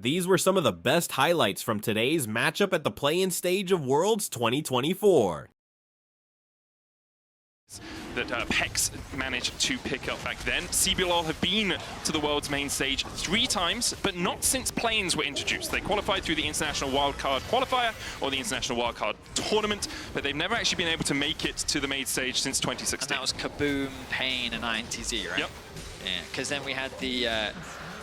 These were some of the best highlights from today's matchup at the play-in stage of Worlds 2024. That PEX managed to pick up back then. CBLOL have been to the world's main stage 3 times, but not since planes were introduced. They qualified through the International Wildcard Qualifier or the International Wildcard Tournament, but they've never actually been able to make it to the main stage since 2016. And that was Kaboom, paiN, and INTZ, right? Yep. Yeah, because then we had the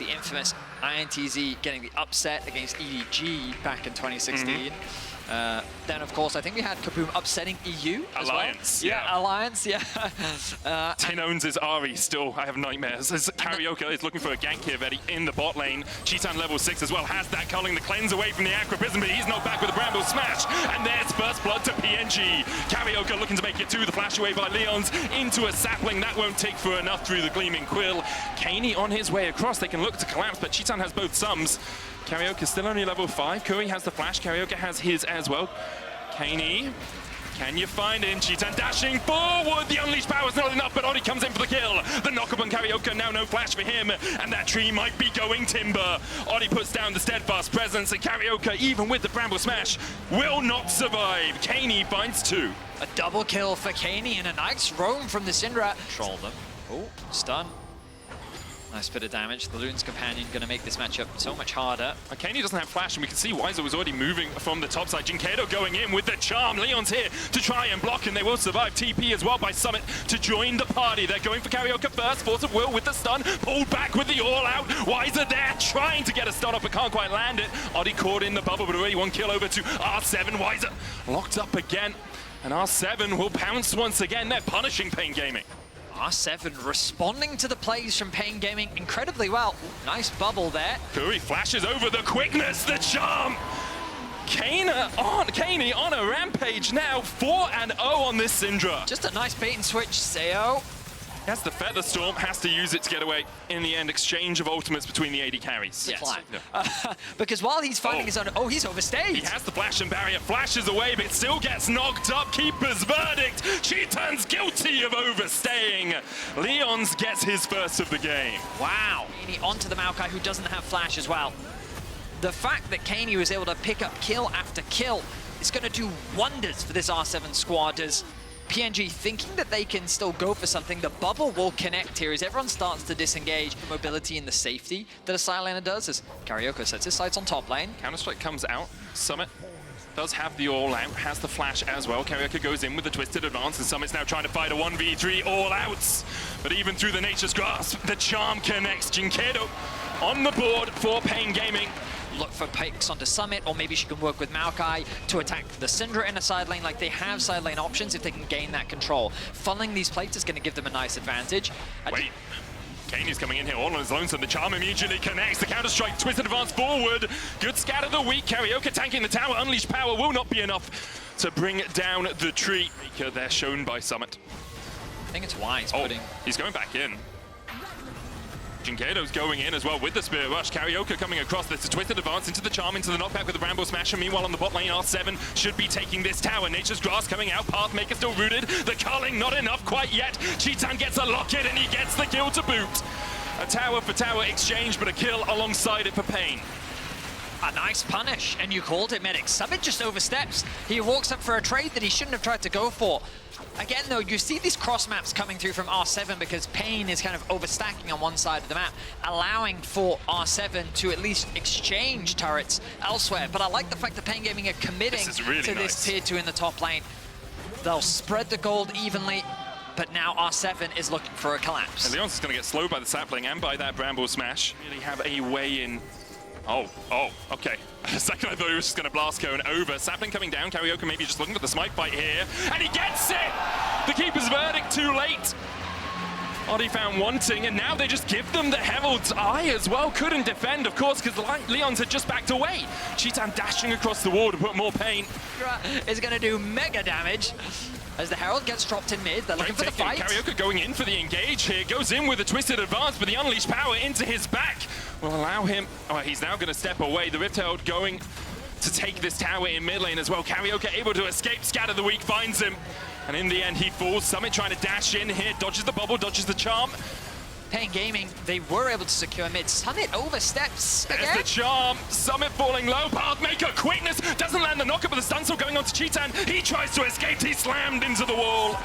infamous INTZ getting the upset against EDG back in 2016. Then, of course, I think we had Kaboom upsetting EU as Alliance, well. yeah. Alliance, yeah. Tin owns his Ari still. I have nightmares. As Karaoke is looking for a gank here, Vetti in the bot lane. Cheetan level 6 as well has that culling the cleanse away from the Acro Prism, but he's knocked back with a Bramble Smash. And there's first blood to PNG. Karaoke looking to make it to the flash away by Leons into a sapling. That won't take for enough through the Gleaming Quill. paiN on his way across. They can look to collapse, but Cheetan has both sums. Karaoke is still only level 5. Curry has the flash. Karaoke has his as well. paiN, can you find him? Cheetan dashing forward. The unleashed power is not enough, but Odi comes in for the kill. The knock-up on Karaoke, now no flash for him, and that tree might be going timber. Odi puts down the steadfast presence, and Karaoke, even with the Bramble Smash, will not survive. paiN finds 2. A double kill for paiN and a nice roam from the Syndra. Troll them. Oh, stun. Nice bit of damage. The Loon's Companion going to make this matchup so much harder. paiN doesn't have flash, and we can see Weiser was already moving from the top side. Jinkedo going in with the charm. Leon's here to try and block, and they will survive. TP as well by Summit to join the party. They're going for Karaoke first. Force of Will with the stun. Pulled back with the all-out. Weiser there trying to get a stun off, but can't quite land it. Odi caught in the bubble, but already 1 kill over to R7. Weiser locked up again, and R7 will pounce once again. They're punishing paiN Gaming. R7 responding to the plays from paiN Gaming incredibly well. Nice bubble there. Curry flashes over the quickness, the charm. kaiN on a rampage now, 4-0 on this Syndra. Just a nice bait and switch, Seo. Has the Feather Storm, has to use it to get away. In the end, exchange of ultimates between the AD carries. Yes. Because while he's finding his own... Oh, he's overstayed. He has the flash and barrier, flashes away, but still gets knocked up. Keeper's verdict. Cheetan's guilty of overstaying. Leons gets his first of the game. Wow. paiN onto the Maokai, who doesn't have flash as well. The fact that paiN was able to pick up kill after kill is going to do wonders for this R7 squad as PNG thinking that they can still go for something. The bubble will connect here as everyone starts to disengage. Mobility and the safety that a side laner does as Karaoke sets his sights on top lane. Counter-Strike comes out. Summit does have the all-out, has the flash as well. Karaoke goes in with the twisted advance, and Summit's now trying to fight a 1v3 all-outs. But even through the Nature's Grasp, the charm connects. Jinkedo on the board for paiN Gaming. Look for picks onto Summit, or maybe she can work with Maokai to attack the Syndra in a side lane. Like, they have side lane options if they can gain that control. Funneling these plates is going to give them a nice advantage. Wait, paiN is coming in here all on his own, so the charm immediately connects. The Counter-Strike, twisted advance forward. Good scatter the weak. Karaoke tanking the tower. Unleashed power will not be enough to bring down the tree. They're shown by Summit. I think it's wise putting... He's going back in. Jinkedo's going in as well with the Spirit Rush. Karaoke coming across. There's a twisted advance into the charm, into the knockback with the Bramble Smash. And meanwhile on the bot lane, R7 should be taking this tower. Nature's Grass coming out. Pathmaker still rooted. The culling not enough quite yet. Cheetan gets a lock-in and he gets the kill to boot. A tower for tower exchange, but a kill alongside it for paiN. A nice punish, and you called it, Medic. Summit just oversteps. He walks up for a trade that he shouldn't have tried to go for. Again, though, you see these cross maps coming through from R7 because paiN is kind of overstacking on one side of the map, allowing for R7 to at least exchange turrets elsewhere. But I like the fact that paiN Gaming are committing to this tier 2 in the top lane. They'll spread the gold evenly, but now R7 is looking for a collapse. And Leon's is going to get slowed by the sapling and by that Bramble Smash. Really have a way in. Oh, okay. A second I thought he was just going to blast cone over. Sapling coming down. Karaoke maybe just looking for the smite fight here. And he gets it! The Keeper's verdict too late. Odi found wanting, and now they just give them the Herald's Eye as well. Couldn't defend, of course, because Leons had just backed away. Cheetan dashing across the wall to put more paiN. Is going to do mega damage. As the Herald gets dropped in mid, they're looking for the fight. Karaoke going in for the engage here. Goes in with a twisted advance, but the unleashed power into his back will allow him... Oh, he's now going to step away. The Rift Herald going to take this tower in mid lane as well. Karaoke able to escape. Scatter the Weak finds him. And in the end, he falls. Summit trying to dash in here. Dodges the bubble, dodges the charm. paiN Gaming, they were able to secure mid. Summit oversteps There's again. the charm. Summit falling low. Pathmaker, quickness. Doesn't land the knock-up, but the stun still going on to Cheetan. He tries to escape. He's slammed into the wall.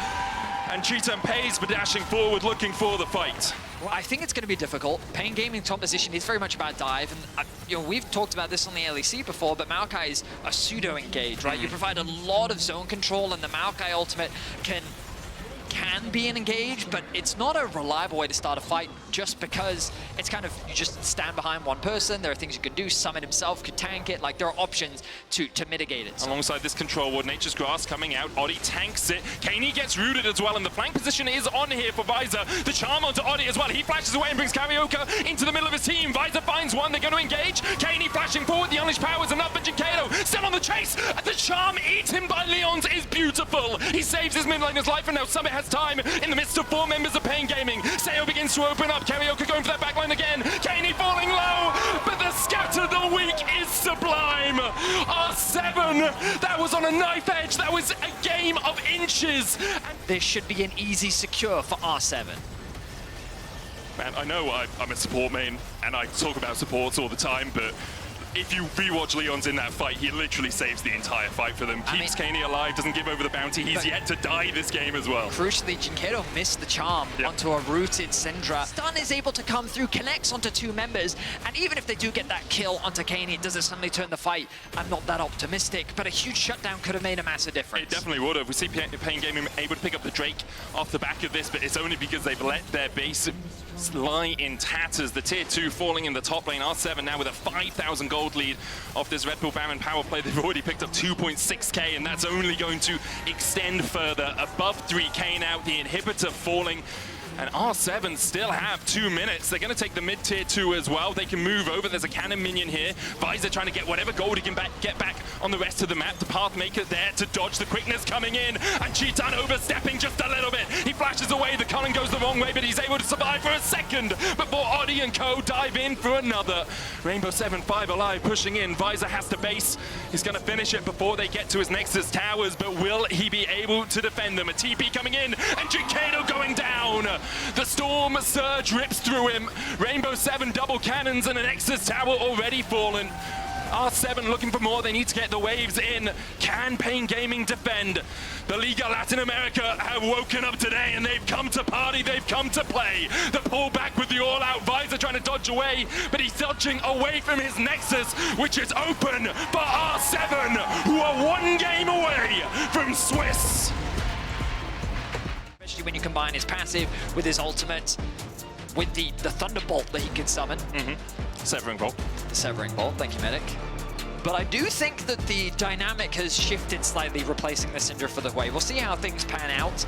And Cheetan pays for dashing forward, looking for the fight. Well, I think it's going to be difficult. paiN Gaming top position is very much about dive, and you know, we've talked about this on the LEC before, but Maokai is a pseudo-engage, right? You provide a lot of zone control, and the Maokai ultimate can be an engage, but it's not a reliable way to start a fight just because it's kind of, you just stand behind one person, there are things you can do, Summit himself could tank it, like there are options to mitigate it. So. Alongside this control ward, Nature's Grass coming out, Oddie tanks it, paiN gets rooted as well, and the flank position is on here for Visor. The charm onto Oddie as well, he flashes away and brings Karaoke into the middle of his team. Visor finds one, they're going to engage, paiN flashing forward, the unleashed power is enough for Jikado, still on the chase, the charm eaten by Leons is beautiful. He saves his mid laner's life, and now Summit has time in the midst of 4 members of paiN Gaming. Sayo begins to open up, Karaoke going for that backline again, paiN falling low, but the scatter the weak is sublime. R7, that was on a knife edge, that was a game of inches. This should be an easy secure for R7. Man, I know I'm a support main, and I talk about supports all the time, but if you rewatch Leon's in that fight, he literally saves the entire fight for them. Keeps paiN alive, doesn't give over the bounty. He's yet to die this game as well. Crucially, Jikado missed the charm onto a rooted Syndra. Stun is able to come through, connects onto 2 members, and even if they do get that kill onto paiN, does it suddenly turn the fight? I'm not that optimistic, but a huge shutdown could have made a massive difference. It definitely would have. We see paiN Gaming able to pick up the Drake off the back of this, but it's only because they've let their base lie in tatters. The tier 2 falling in the top lane. R7 now with a 5,000 gold lead off this Red Bull Baron power play. They've already picked up 2.6k, and that's only going to extend further. Above 3k now, the inhibitor falling. And R7 still have 2 minutes. They're going to take the mid-tier 2 as well. They can move over. There's a cannon minion here. Visor trying to get whatever gold he can get back on the rest of the map. The Pathmaker there to dodge the quickness coming in. And Cheetan overstepping just a little bit. He flashes away. The Cullen goes the wrong way, but he's able to survive for a second before Oddie and co dive in for another. Rainbow 7-5 alive, pushing in. Visor has to base. He's going to finish it before they get to his Nexus towers, but will he be able to defend them? A TP coming in, and Jikado going down. The Storm Surge rips through him. Rainbow 7 double cannons and an Nexus tower already fallen. R7 looking for more. They need to get the waves in. Can paiN Gaming defend? The Liga Latin America have woken up today, and they've come to party. They've come to play. The pullback with the all-out Visor trying to dodge away, but he's dodging away from his Nexus, which is open for R7, who are 1 game away from Swiss. Especially when you combine his passive with his ultimate, with the Thunderbolt that he can summon. Severing Bolt. The Severing Bolt, thank you, Medic. But I do think that the dynamic has shifted slightly, replacing the Syndra for the wave. We'll see how things pan out.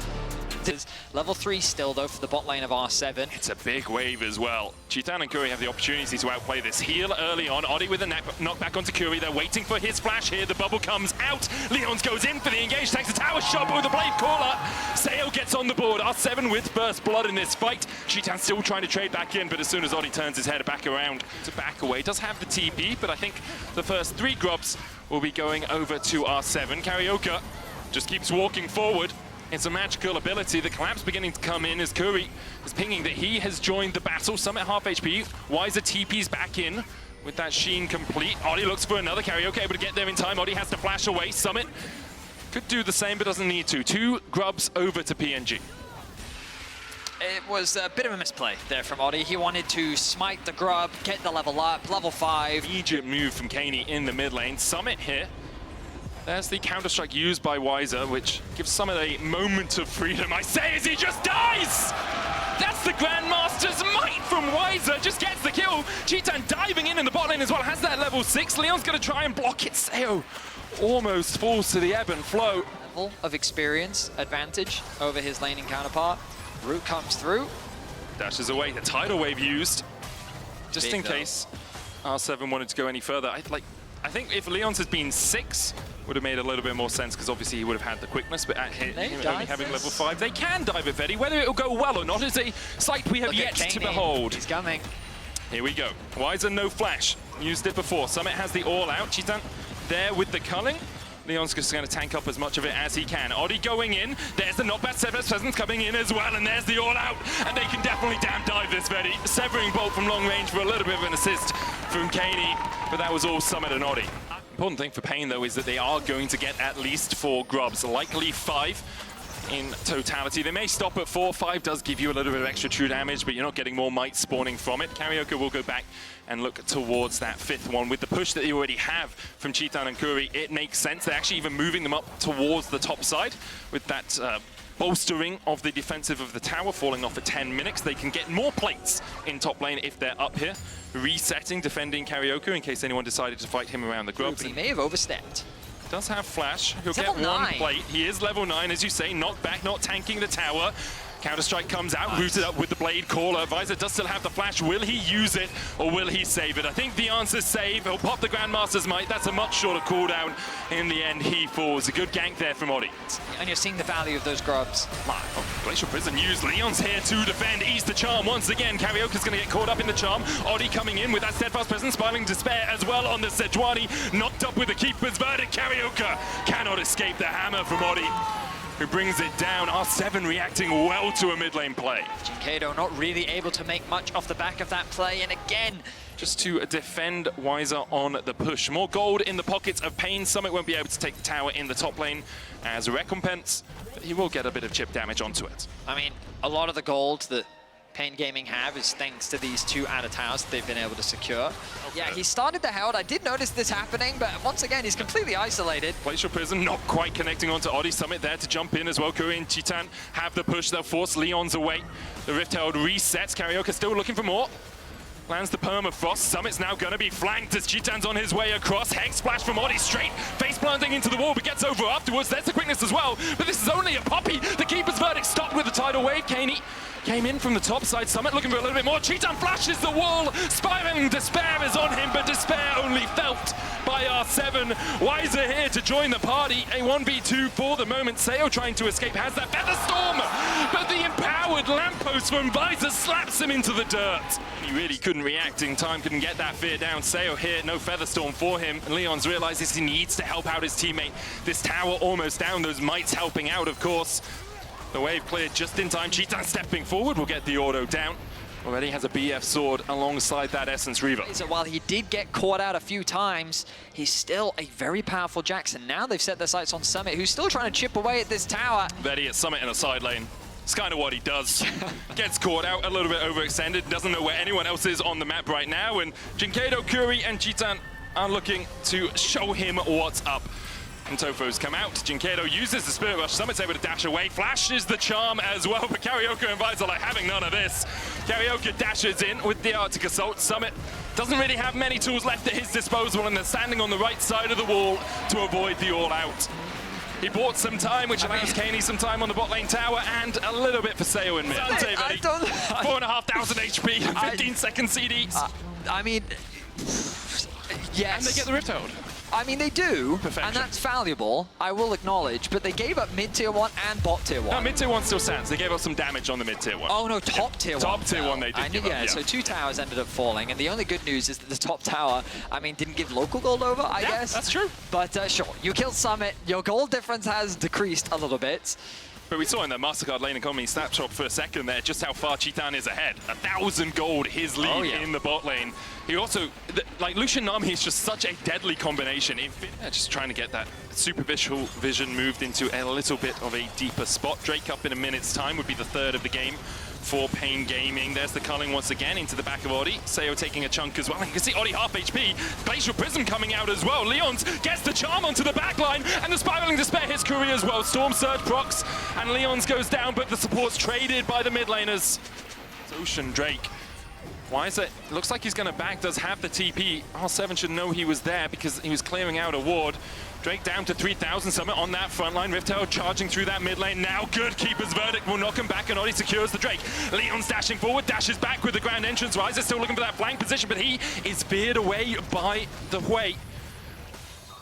There's level 3 still, though, for the bot lane of R7. It's a big wave as well. Cheetan and Curry have the opportunity to outplay this. Heal early on. Oddie with a knockback onto Curry. They're waiting for his flash here. The bubble comes out. Leons goes in for the engage. Takes the tower shot, but with a blade caller. Sayo gets on the board. R7 with first blood in this fight. Cheetan still trying to trade back in, but as soon as Oddie turns his head back around to back away. Does have the TP, but I think the first 3 grubs will be going over to R7. Karaoke just keeps walking forward. It's a magical ability. The collapse beginning to come in as Curry is pinging that he has joined the battle. Summit half HP. Wiser TP's back in with that sheen complete. Oddie looks for another. Karaoke able to get there in time. Oddie has to flash away. Summit could do the same, but doesn't need to. 2 grubs over to PNG. It was a bit of a misplay there from Oddie. He wanted to smite the grub, get the level up, level 5. Immediate move from paiN in the mid lane. Summit here. There's the counter-strike used by Wiser, which gives Summit a moment of freedom. I say as he just dies! That's the Grandmaster's might from Wiser, just gets the kill. Cheetan diving in the bot lane as well, has that level 6. Leon's gonna try and block it. Sayo almost falls to the ebb and flow. Level of experience advantage over his laning counterpart. Root comes through. Dashes away, the tidal wave used. Just Big in though. case R7 wanted to go any further. I think if Leon's has been 6, would have made a little bit more sense, because obviously he would have had the quickness, but at him only having level 5, they can dive it, Fetty. Whether it'll go well or not is a sight we have yet to behold. He's coming. Here we go. Wiser, no flash. Used it before. Summit has the all-out. Cheetan there with the culling. Leon's just going to tank up as much of it as he can. Oddie going in. There's the not bad Severus presence coming in as well, and there's the all-out. And they can definitely damn dive this, Vetti. Severing Bolt from long range for a little bit of an assist from paiN, but that was all Summit and Oddie. Important thing for paiN, though, is that they are going to get at least 4 grubs, likely 5 in totality. They may stop at 4. 5 does give you a little bit of extra true damage, but you're not getting more might spawning from it. Karaoke will go back and look towards that 5th one. With the push that they already have from Cheetan and Kuri, it makes sense. They're actually even moving them up towards the top side with that bolstering of the defensive of the tower, falling off at 10 minutes. They can get more plates in top lane if they're up here. Resetting, defending Karaoke in case anyone decided to fight him around the grubs. He may have overstepped. Does have flash. He'll He's get level 1 9. plate. He is level 9, as you say, not back, not tanking the tower. Counter-Strike comes out, rooted up with the Blade Caller. Visor does still have the flash. Will he use it, or will he save it? I think the answer's save. He'll pop the Grandmaster's Might. That's a much shorter cooldown. In the end, he falls. A good gank there from Oddie. And you're seeing the value of those grubs. Glacial Prison used. Leon's here to defend. Ease the charm once again. Karaoke's going to get caught up in the charm. Oddie coming in with that Steadfast Presence, Spiraling Despair as well on the Sejuani. Knocked up with the Keeper's Verdict. Karaoke cannot escape the hammer from Oddie, who brings it down. R7 reacting well to a mid lane play. Jinkado not really able to make much off the back of that play, and again, just to defend Wiser on the push. More gold in the pockets of paiN. Summit won't be able to take the tower in the top lane as a recompense, but he will get a bit of chip damage onto it. I mean, a lot of the gold that paiN Gaming have is thanks to these 2 outer towers that they've been able to secure. Okay. Yeah, he started the Herald. I did notice this happening, but once again, he's completely isolated. Glacial Prison not quite connecting onto Oddie. Summit there to jump in as well. Kuri and Cheetan have the push. They'll force Leon's away. The Rift Herald resets. Karaoke still looking for more. Lands the Permafrost. Summit's now going to be flanked as Cheetan's on his way across. Hex splash from Oddie straight. Face planting into the wall, but gets over afterwards. There's the quickness as well. But this is only a Poppy. The Keeper's Verdict stopped with the Tidal Wave. paiN came in from the top side. Summit looking for a little bit more. Cheetan flashes the wall. Spiraling Despair is on him, but Despair only felt by R7. Wiser here to join the party. A 1v2 for the moment. Seo trying to escape. Has that Featherstorm, but the empowered lamppost from Visor slaps him into the dirt. He really couldn't react in time, couldn't get that fear down. Seo here, no Featherstorm for him. And Leon's realizes he needs to help out his teammate. This tower almost down, those mites helping out, of course. The wave cleared just in time. Cheetan stepping forward will get the auto down. Already has a BF sword alongside that Essence Reaver. So while he did get caught out a few times, he's still a very powerful Jackson. Now they've set their sights on Summit, who's still trying to chip away at this tower. Vetti at Summit in a side lane. It's kind of what he does. Gets caught out, a little bit overextended, doesn't know where anyone else is on the map right now, and Jinkado, Kuri, and Cheetan are looking to show him what's up. And Tofo's come out. Jinkado uses the Spirit Rush. Summit's able to dash away. Flashes the charm as well, but Karaoke and Visor like having none of this. Karaoke dashes in with the Arctic Assault. Summit doesn't really have many tools left at his disposal, and they're standing on the right side of the wall to avoid the all-out. He bought some time, which allows paiN some time on the bot lane tower, and a little bit for Seo in mid. 4,500 HP, 15-second CD. I mean, yes. And they get the Rift Herald. I mean, they do, Perfection. and that's valuable, I will acknowledge, but they gave up mid-tier 1 and bot-tier 1. No, mid-tier 1 still stands. They gave up some damage on the mid-tier 1. Oh no, top-tier 1. Top-tier 1 they did give up, yeah, so 2 towers ended up falling, and the only good news is that the top tower, I mean, didn't give local gold over, I guess. That's true. But sure, you killed Summit, your gold difference has decreased a little bit. But we saw in the MasterCard lane economy snapshot for a second there just how far Cheetan is ahead. 1,000 gold, his lead in the bot lane. He also, like Lucian Nami is just such a deadly combination. Just trying to get that superficial vision moved into a little bit of a deeper spot. Drake up in a minute's time would be the 3rd of the game for paiN Gaming. There's the culling once again into the back of Oddie. Seo taking a chunk as well. You can see Oddie half HP. Glacial Prism coming out as well. Leon's gets the charm onto the back line, and the Spiraling Despair hits Kuri as well. Storm Surge procs, and Leon's goes down, but the support's traded by the mid laners. It's Ocean Drake. Why is it? Looks like he's going to back, does have the TP. R7 should know he was there because he was clearing out a ward. Drake down to 3,000, Summit on that front line. Rift Herald charging through that mid lane. Now good, Keeper's Verdict will knock him back, and Oddie secures the Drake. Leon's dashing forward, dashes back with the Grand Entrance. Riser still looking for that flank position, but he is veered away by the Hui.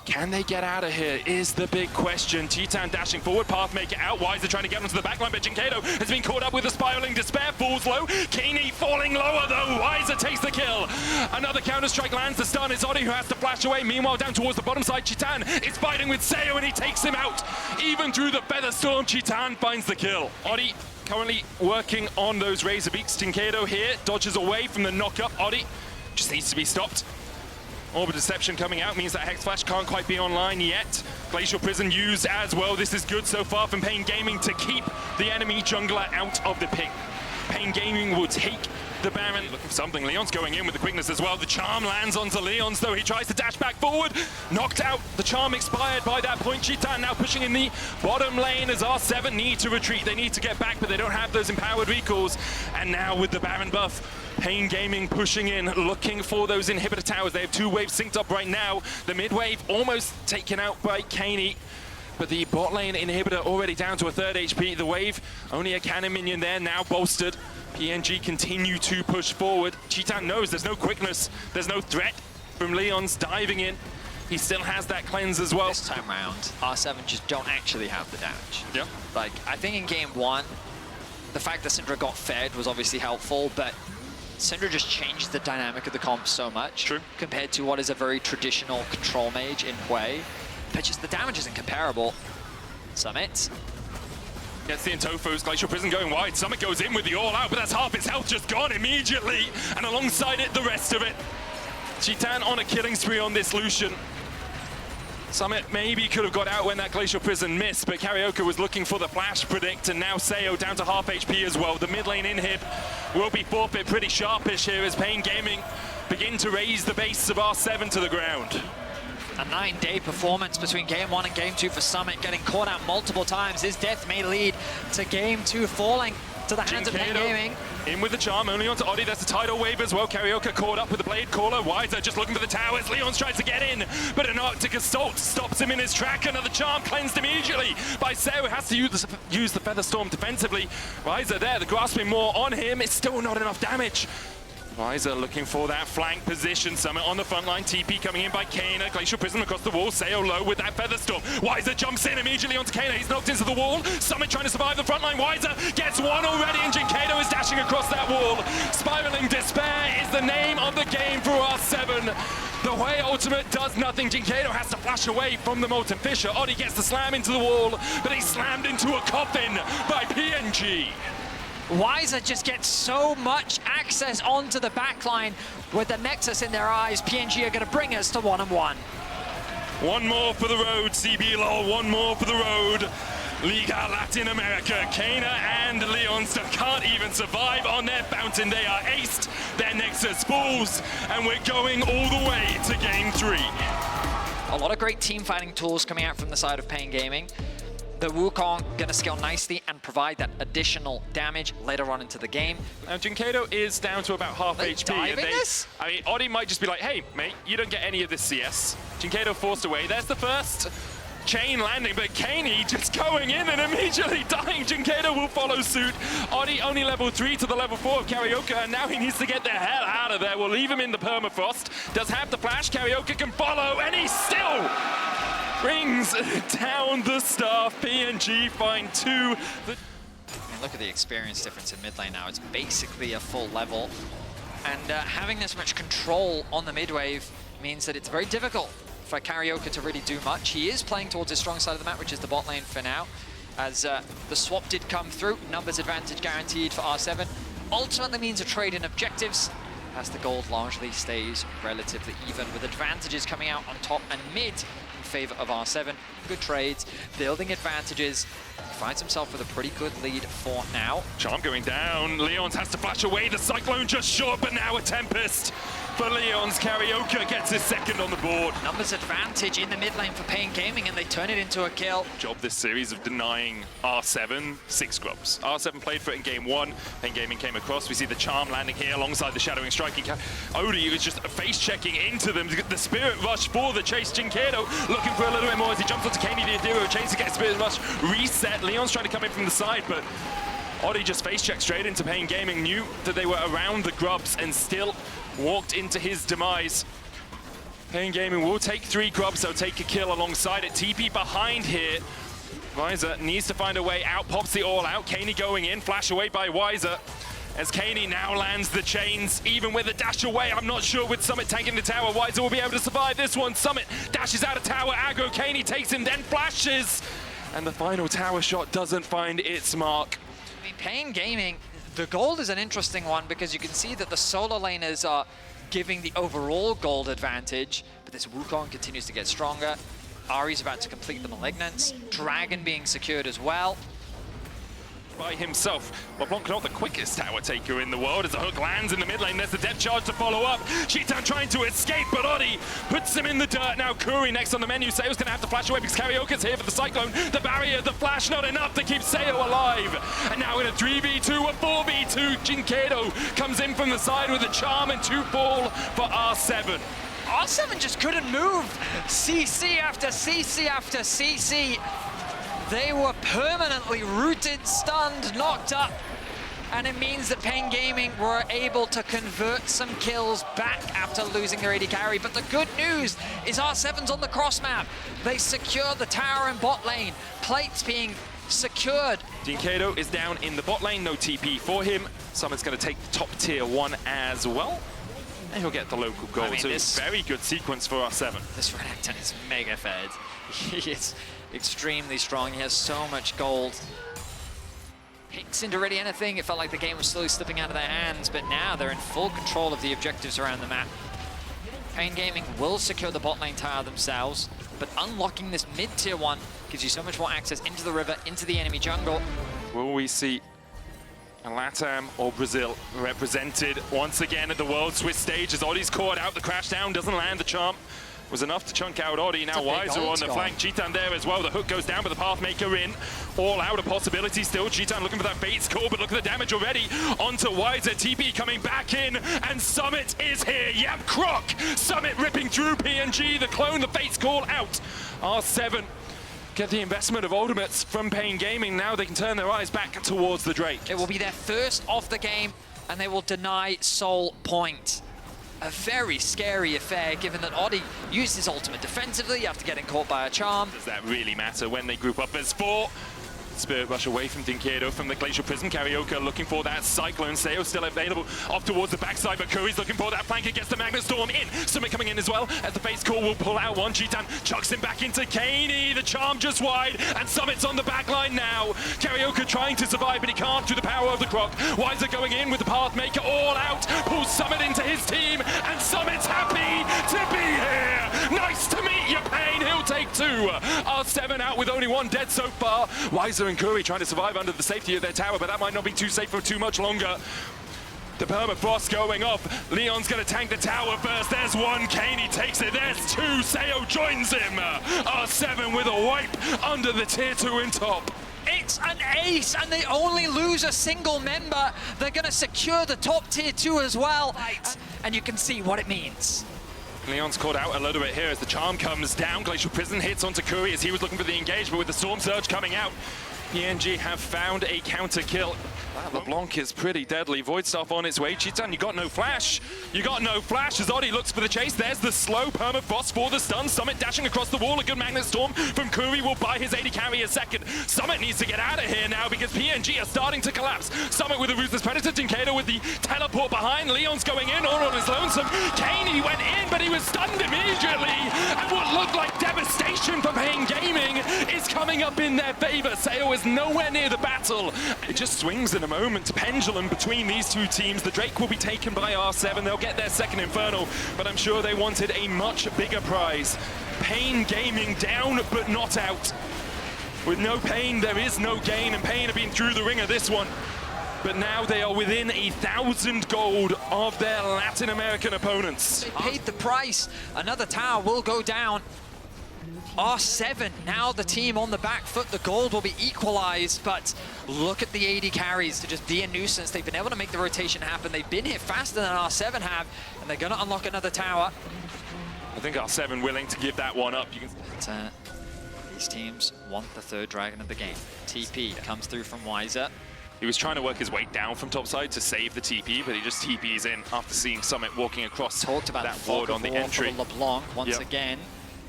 Can they get out of here is the big question. Titan dashing forward, path make it out. Wiser trying to get onto the backline, but Jinkado has been caught up with a spiraling despair, falls low. kaiN falling lower though, Wiser takes the kill. Another counter-strike lands, the stun is Odi who has to flash away. Meanwhile, down towards the bottom side, Titan is fighting with Sayo and he takes him out. Even through the Feather Storm, Titan finds the kill. Odi currently working on those Razor Beaks. Jinkado here dodges away from the knock-up. Odi just needs to be stopped. Orb of Deception coming out means that Hex Flash can't quite be online yet. Glacial Prison used as well. This is good so far from paiN Gaming to keep the enemy jungler out of the pick. paiN Gaming will take the Baron. Looking for something. Leon's going in with the quickness as well. The charm lands onto Leon's though. He tries to dash back forward. Knocked out. The charm expired by that point. Titan now pushing in the bottom lane as R7 need to retreat. They need to get back, but they don't have those empowered recalls. And now with the Baron buff, paiN Gaming pushing in, looking for those inhibitor towers. They have two waves synced up right now. The mid wave almost taken out by kaiN, but the bot lane inhibitor already down to a third HP. The wave, only a cannon minion there, now bolstered. PNG continue to push forward. Titan knows there's no quickness, there's no threat from Leon's diving in. He still has that cleanse as well. This time round, R7 just don't actually have the damage. Yeah. Like, I think in game one, the fact that Syndra got fed was obviously helpful, but Syndra just changed the dynamic of the comp so much. True. Compared to what is a very traditional control mage in Hwei. But just the damage isn't comparable. Summit. Gets the Intofos, Glacial Prison going wide. Summit goes in with the all-out, but that's half his health just gone immediately. And alongside it, the rest of it. Titan on a killing spree on this Lucian. Summit maybe could have got out when that Glacial Prison missed, but Karaoke was looking for the flash predict, and now Sayo down to half HP as well. The mid lane inhib will be forfeit pretty sharpish here as paiN Gaming begin to raise the base of R7 to the ground. A 9-day performance between game one and game two for Summit, getting caught out multiple times. His death may lead to game two falling to the hands of paiN Gaming. In with the charm, only onto Odi. There's a tidal wave as well. Karaoke caught up with the blade caller. Wiser just looking for the towers. Leon's tries to get in, but an Arctic Assault stops him in his track. Another charm cleansed immediately by Sayo. Has to use the Feather Storm defensively. Wiser there, the grasping more on him. It's still not enough damage. Wiser looking for that flank position. Summit on the front line. TP coming in by kaiN. Glacial Prism across the wall. Sayo low with that Feather Storm. Wiser jumps in immediately onto kaiN. He's knocked into the wall. Summit trying to survive the front line. Wiser gets one already, and Jinkado is dashing across that wall. Spiraling Despair is the name of the game for R7. The Hwei ultimate does nothing. Jinkado has to flash away from the Molten Fissure. Odi gets the slam into the wall, but he's slammed into a coffin by PNG. Wiser just gets so much access onto the backline with the Nexus in their eyes. PNG are going to bring us to 1-1. One more for the road, CBLOL, one more for the road. Liga Latin America, kaiN and Leon's can't even survive on their fountain. They are aced, their Nexus falls, and we're going all the way to game 3. A lot of great team fighting tools coming out from the side of paiN Gaming. The Wukong going to scale nicely and provide that additional damage later on into the game. Now, Jinkado is down to about half HP. And this? I mean, Odi might just be like, hey, mate, you don't get any of this CS. Jinkado forced away. There's the first chain landing, but kaiN just going in and immediately dying. Jinkado will follow suit. Odi only level 3 to the level 4 of Karaoke, and now he needs to get the hell out of there. We'll leave him in the permafrost. Does have the flash. Karaoke can follow, and he's still brings down the staff. PNG find 2. I mean, look at the experience difference in mid lane now. It's basically a full level. And having this much control on the mid wave means that it's very difficult for Karaoke to really do much. He is playing towards his strong side of the map, which is the bot lane for now. As the swap did come through, numbers advantage guaranteed for R7. Ultimately means a trade in objectives, as the gold largely stays relatively even, with advantages coming out on top and mid in favor of R7. Good trades, building advantages. He finds himself with a pretty good lead for now. Charm going down. Leon's has to flash away. The Cyclone just short, but now a Tempest for Leon's. Karaoke gets his second on the board. Numbers advantage in the mid lane for paiN Gaming, and they turn it into a kill. Job this series of denying R7 6 grubs. R7 played for it in game 1. paiN Gaming came across. We see the charm landing here alongside the shadowing striking. Odi was just face checking into them. The Spirit Rush for the chase. Jinkado looking for a little bit more as he jumps onto kaiN. The Adiro chase to get Spirit Rush reset. Leon's trying to come in from the side, but Odi just face checked straight into paiN Gaming, knew that they were around the grubs and still walked into his demise. paiN Gaming will take 3 grubs, so take a kill alongside it. TP behind here. Weiser needs to find a way out, pops the all out. kaiN going in, flash away by Weiser. As kaiN now lands the chains, even with a dash away. I'm not sure with Summit tanking the tower, Weiser will be able to survive this one. Summit dashes out of tower, aggro, kaiN takes him, then flashes. And the final tower shot doesn't find its mark. I mean, paiN Gaming, the gold is an interesting one because you can see that the solo laners are giving the overall gold advantage, but this Wukong continues to get stronger. Ari's about to complete the Malignance, Dragon being secured as well. By himself. LeBlanc not the quickest tower taker in the world as the hook lands in the mid lane. There's the depth charge to follow up. Cheetan trying to escape, but Odi puts him in the dirt. Now Kuri next on the menu. Seo's gonna have to flash away because Karioka's here for the Cyclone. The barrier, the flash, not enough to keep Seo alive. And now in a 3v2, a 4v2, Jinkedo comes in from the side with a charm and 2 fall for R7. R7 just couldn't move. CC after CC after CC. They were permanently rooted, stunned, knocked up. And it means that paiN Gaming were able to convert some kills back after losing their AD carry. But the good news is R7's on the cross map. They secure the tower and bot lane. Plates being secured. Jinkedo is down in the bot lane, no TP for him. Summit's going to take the top tier 1 as well. And he'll get the local goal. I mean, so it's a very good sequence for R7. This Renekton is mega fed. He is extremely strong. He has so much gold. Picks into really anything. It felt like the game was slowly slipping out of their hands, but now they're in full control of the objectives around the map. paiN Gaming will secure the bot lane tower themselves, but unlocking this mid-tier 1 gives you so much more access into the river, into the enemy jungle. Will we see LATAM or Brazil represented once again at the World Swiss stage as Odi's caught out? The crash down doesn't land. The charm was enough to chunk out Odi. Now Weiser on the flank. Cheetan there as well. The hook goes down, but the Pathmaker in. All out a possibility still. Cheetan looking for that bait score, but look at the damage already. Onto Weiser. TP coming back in, and Summit is here. Yep, Croc. Summit ripping through PNG. The clone, the fate's call out. R7 get the investment of ultimates from paiN Gaming. Now they can turn their eyes back towards the Drake. It will be their first of the game, and they will deny Soul Point. A very scary affair, given that Odi used his ultimate defensively after getting caught by a charm. Does that really matter when they group up as 4? Spirit rush away from Jinkedo from the Glacial Prism. Karioka looking for that Cyclone. Seo still available off towards the backside, but Kuri's looking for that flank against the Magnet Storm in. Summit coming in as well as the face call will pull out one. Cheetan chucks him back into kaiN. The charm just wide, and Summit's on the back line now. Karioka trying to survive, but he can't through the power of the Croc. Weiser going in with the Pathmaker all out, pulls Summit into his team, and Summit's happy to be here. Nice to meet you, paiN. He'll take 2. R7 out with only 1 dead so far. Weiser and Kuri trying to survive under the safety of their tower, but that might not be too safe for too much longer. The permafrost going off. Leon's going to tank the tower first. There's 1. kaiN takes it. There's 2. Seo joins him. R7 with a wipe under the tier 2 in top. It's an ace, and they only lose a single member. They're going to secure the top tier 2 as well. And you can see what it means. Leon's caught out a little bit here as the charm comes down. Glacial Prison hits onto Kuri as he was looking for the engage, but with the Storm Surge coming out, PNG have found a counter kill. LeBlanc is pretty deadly. Void Staff on its way. Cheetan, you got no flash. You got no flash as Odi looks for the chase. There's the slow permafrost for the stun. Summit dashing across the wall. A good Magnet Storm from Kuri will buy his AD carry a second. Summit needs to get out of here now because PNG are starting to collapse. Summit with a Ruthless Predator. Jinkedo with the teleport behind. Leon's going in all on his lonesome. kaiN went in, but he was stunned immediately. And what looked like devastation for paiN Gaming is coming up in their favor. Seo is nowhere near the battle. It just swings in a moment. Pendulum between these 2 teams. The Drake will be taken by R7. They'll get their second Infernal, but I'm sure they wanted a much bigger prize. paiN Gaming down, but not out. With no pain, there is no gain, and paiN have been through the ringer this one. But now they are within 1,000 gold of their Latin American opponents. They paid the price. Another tower will go down. R7, now the team on the back foot. The gold will be equalized, but look at the AD carries to just be a nuisance. They've been able to make the rotation happen. They've been here faster than R7 have, and they're going to unlock another tower. I think R7 willing to give that one up. You can. These teams want the 3rd dragon of the game. TP comes through from Weiser. He was trying to work his way down from topside to save the TP, but he just TPs in after seeing Summit walking across Talked about that the ward fog on of the war entry. for LeBlanc once again,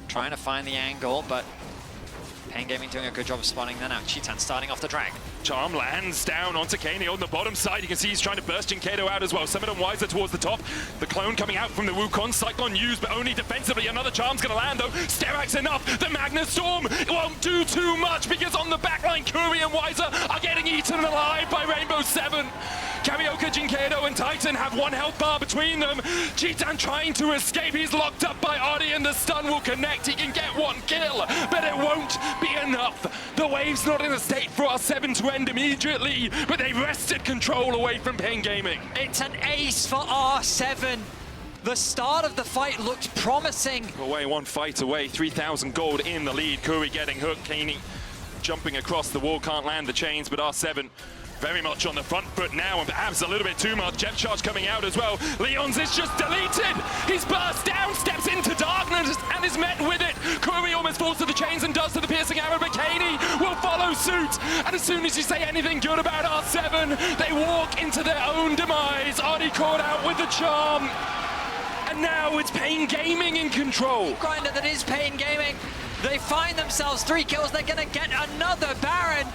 trying to find the angle, but paiN Gaming doing a good job of spotting that out. Cheetan starting off the drag. Charm lands down onto kani on the bottom side. You can see he's trying to burst Jinkato out as well. Summit and Wiser towards the top. The clone coming out from the Wukong. Cyclone used, but only defensively. Another charm's going to land, though. Sterak's enough. The Magnus Storm won't do too much because on the backline, Kuri and Wiser are getting eaten alive by Rainbow 7. Karioka, Jinkato, and Titan have one health bar between them. Cheetan trying to escape. He's locked up by Adi, and the stun will connect. He can get one kill, but it won't be enough. The wave's not in a state for R7 to end immediately, but they wrested control away from paiN Gaming. It's an ace for R7. The start of the fight looked promising. Away, one fight away, 3,000 gold in the lead. Kuri getting hooked, kani jumping across the wall, can't land the chains, but R7 very much on the front foot now, and perhaps a little bit too much. Jet charge coming out as well. Leon's is just deleted. He's burst down, steps into darkness, and is met with it. Kuri almost falls to the chains and does to the piercing arrow, but kani will follow suit. And as soon as you say anything good about R7, they walk into their own demise. Adi caught out with the charm. And now it's paiN Gaming in control. Grinder that is paiN Gaming. They find themselves 3 kills. They're going to get another Baron.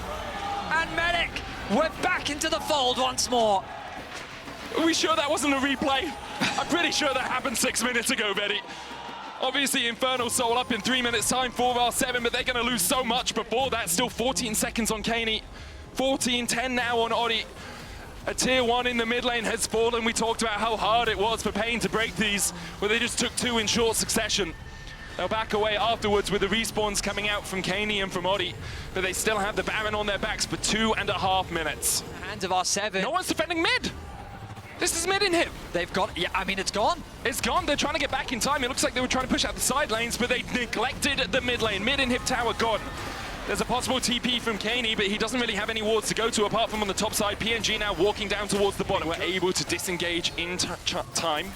And Medic, we're back into the fold once more. Are we sure that wasn't a replay? I'm pretty sure that happened 6 minutes ago, Betty. Obviously, Infernal Soul up in 3 minutes time for R7, but they're going to lose so much before that. Still 14 seconds on kani. 14-10 now on Adi. A tier 1 in the mid lane has fallen. We talked about how hard it was for paiN to break these, where they just took 2 in short succession. They'll back away afterwards with the respawns coming out from kani and from Adi, but they still have the Baron on their backs for 2.5 minutes. Hands of R7. No one's defending mid. This is mid in him. They've got, yeah, I mean, it's gone. It's gone. They're trying to get back in time. It looks like they were trying to push out the side lanes, but they neglected the mid lane. Mid inhib tower gone. There's a possible TP from kani, but he doesn't really have any wards to go to apart from on the top side. PNG now walking down towards the bottom. We're able to disengage in time.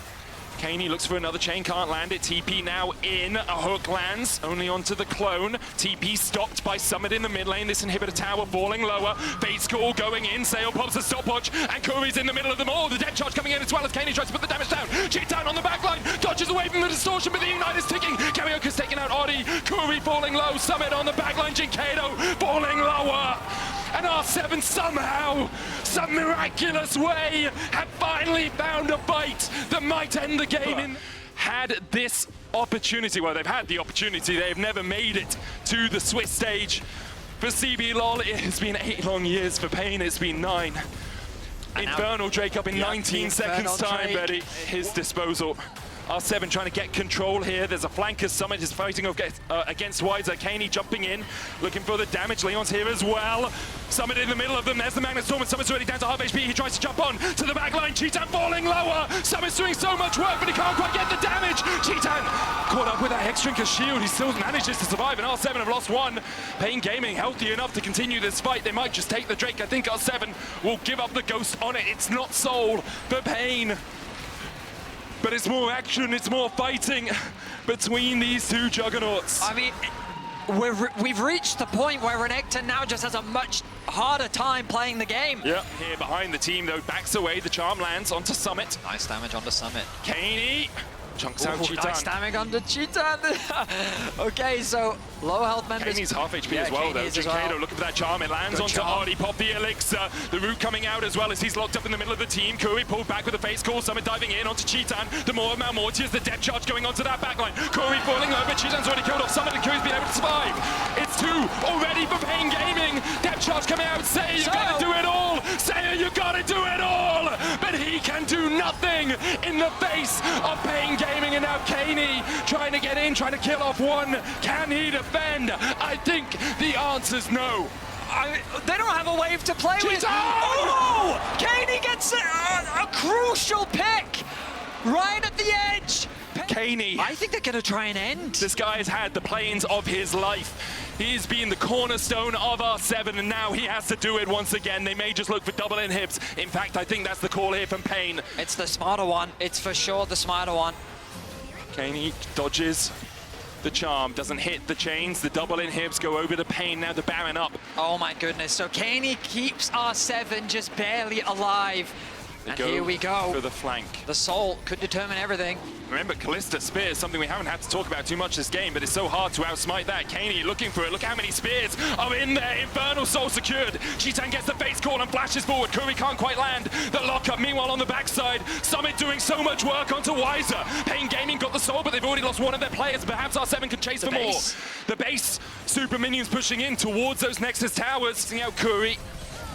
kani looks for another chain, can't land it. TP now in, a hook lands, only onto the clone. TP stopped by Summit in the mid lane. This inhibitor tower falling lower. Fate's call going in, Sail pops a stopwatch, and Kuri's in the middle of them all. The dead charge coming in as well as kani tries to put the damage down. Cheetan on the back line, dodges away from the distortion, but the Ignite is ticking. Karioka's taking out Adi, Kuri falling low, Summit on the back line, Jinkato falling lower. And R7 somehow, some miraculous way, have finally found a fight that might end the game. Had this opportunity, well, they've had the opportunity, they've never made it to the Swiss stage. For CB LoL, it has been 8 long years. For paiN, it's been 9. Infernal Drake up in 19 seconds time, Betty. His disposal. R7 trying to get control here. There's a flanker. Summit is fighting against Wiser. kani jumping in, looking for the damage. Leon's here as well. Summit in the middle of them. There's the Magnus Storm, and Summit's already down to half HP. He tries to jump on to the back line. Cheetan falling lower. Summit's doing so much work, but he can't quite get the damage. Cheetan caught up with that Hexdrinker shield. He still manages to survive, and R7 have lost 1. paiN Gaming healthy enough to continue this fight. They might just take the Drake. I think R7 will give up the Ghost on it. It's not sold for paiN. But it's more action, it's more fighting between these 2 juggernauts. I mean, we've reached the point where Renekton now just has a much harder time playing the game. Yeah, here behind the team though, backs away, the charm lands onto Summit. Nice damage onto Summit. kani chunks out Cheetan. Nice damage onto Cheetan. Okay, so low health members. kani's half HP as well though. Jinkato looking for that charm, it lands onto Adi, pop the elixir. The root coming out as well as he's locked up in the middle of the team. Kuri pulled back with a face call, Summit diving in onto Cheetan. The more of Malmortius, the depth charge going onto that backline. Kuri falling low, but Cheetan's already killed off Summit and Kuri's been able to survive. It's 2 already for paiN Gaming. Depth charge coming out, Say you gotta do it all. Say you gotta do it all. But he can do nothing in the face of paiN Gaming, and now kani trying to get in, trying to kill off 1. Can he defend? I think the answer's no. They don't have a wave to play with. Oh! kani gets a crucial pick right at the edge. kani. I think they're going to try and end. This guy has had the play-ins of his life. He's been the cornerstone of R7, and now he has to do it once again. They may just look for double inhibs. In fact, I think that's the call here from paiN. It's the smarter one. It's for sure the smarter one. kani dodges. the charm, doesn't hit the chains. The double inhibs go over to paiN, now the Baron up. Oh my goodness, so Kaney keeps R7 just barely alive. And here we go. For the flank. The soul could determine everything. Remember, Callista Spear is something we haven't had to talk about too much this game, but it's so hard to outsmite that. Kaney looking for it. Look how many spears are in there. Infernal Soul secured. Cheetan gets the face call and flashes forward. Curry can't quite land. The lockup, meanwhile, on the backside. Summit doing so much work onto Wiser. paiN Gaming got the soul, but they've already lost one of their players. Perhaps R7 can chase for more. The base. Super minions pushing in towards those Nexus towers. Seeing out Curry.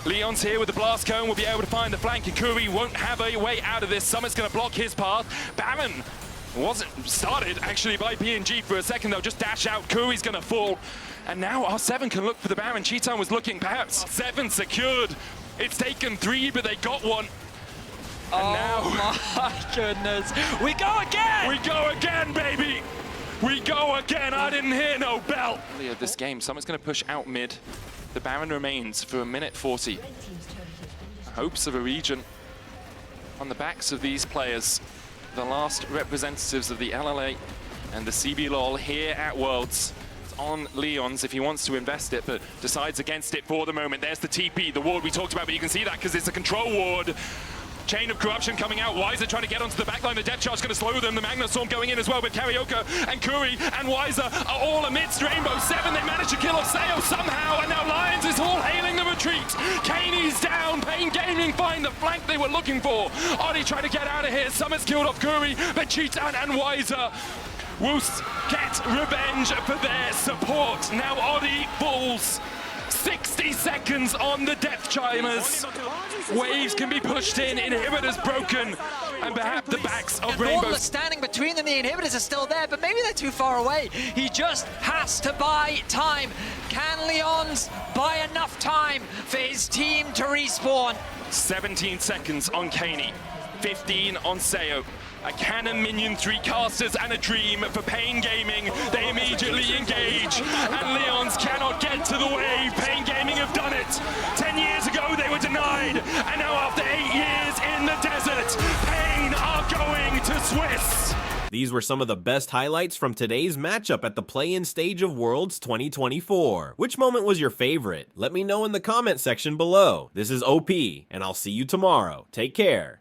Leon's here with the blast cone, will be able to find the flank, and Curry won't have a way out of this. Summit's going to block his path. Baron wasn't started actually by PNG for a second. They'll just dash out. Curry's going to fall. And now R7 can look for the Baron. Cheetan was looking, perhaps 7 secured. It's taken 3, but they got 1. And now, my goodness. We go again! We go again, baby! We go again. I didn't hear no bell. Earlier this game, Summit's going to push out mid. The Baron remains for 1:40. Hopes of a region on the backs of these players. The last representatives of the LLA and the CBLOL here at Worlds. It's on Leon's if he wants to invest it, but decides against it for the moment. There's the TP, the ward we talked about, but you can see that because it's a control ward. Chain of corruption coming out. Wiser trying to get onto the backline. The depth charge going to slow them. The Magnet Storm going in as well with Karaoke and Curry and Wiser are all amidst Rainbow 7. They managed to kill off Sayo somehow, and now Lions is all hailing the retreat. Kaney's down. paiN Gaming find the flank they were looking for. Oddie trying to get out of here. Summit's killed off Curry, but Cheetan and Wiser will get revenge for their support. Now Oddie falls. 60 seconds on the Death Chimers. Waves can be pushed in, inhibitors broken, and perhaps the backs of Rainbow. Standing between them, the inhibitors are still there, but maybe they're too far away. He just has to buy time. Can Leons buy enough time for his team to respawn? 17 seconds on Kaney, 15 on Sayo. A cannon minion, 3 casters, and a dream for paiN Gaming. They immediately engage, and Leons cannot get to the wave. paiN Gaming have done it. 10 years ago, they were denied, and now after 8 years in the desert, paiN are going to Swiss. These were some of the best highlights from today's matchup at the play-in stage of Worlds 2024. Which moment was your favorite? Let me know in the comment section below. This is OP, and I'll see you tomorrow. Take care.